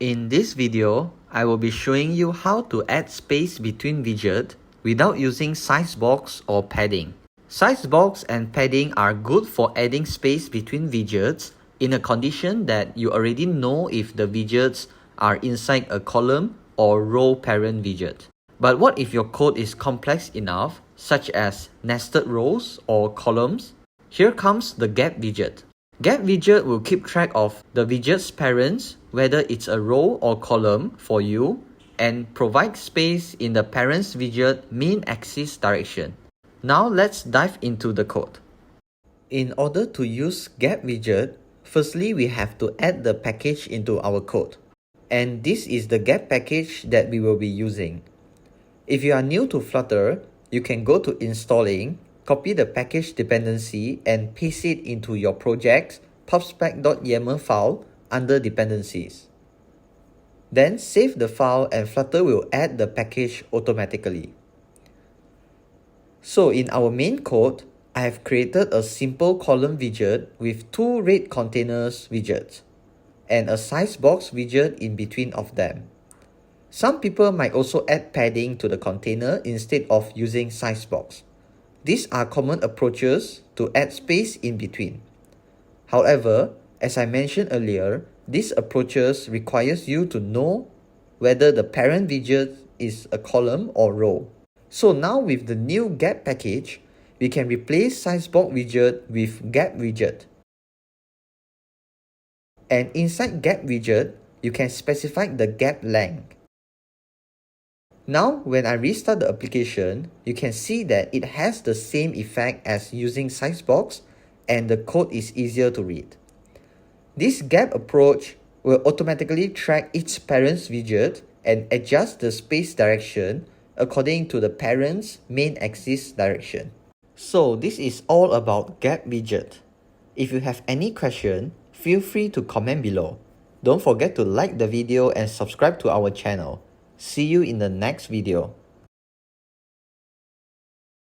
In this video, I will be showing you how to add space between widgets without using sizebox or padding. Sizebox and padding are good for adding space between widgets in a condition that you already know if the widgets are inside a column or row parent widget. But what if your code is complex enough, such as nested rows or columns? Here comes the Gap Widget. Gap Widget will keep track of the widget's parents, whether it's a row or column for you, and provide space in the parent's widget main axis direction. Now let's dive into the code. In order to use Gap Widget, firstly we have to add the package into our code. And this is the Gap package that we will be using. If you are new to Flutter, you can go to Installing, copy the package dependency and paste it into your project's pubspec.yaml file under Dependencies. Then save the file and Flutter will add the package automatically. So in our main code, I have created a simple column widget with two red containers widgets and a sizebox widget in between of them. Some people might also add padding to the container instead of using sizebox. These are common approaches to add space in between. However, as I mentioned earlier, these approaches requires you to know whether the parent widget is a column or row. So now with the new Gap package, we can replace sizebox widget with Gap widget. And inside Gap widget, you can specify the gap length. Now, when I restart the application, you can see that it has the same effect as using sizebox and the code is easier to read. This gap approach will automatically track each parent's widget and adjust the space direction according to the parent's main axis direction. So this is all about Gap Widget. If you have any question, feel free to comment below. Don't forget to like the video and subscribe to our channel. See you in the next video.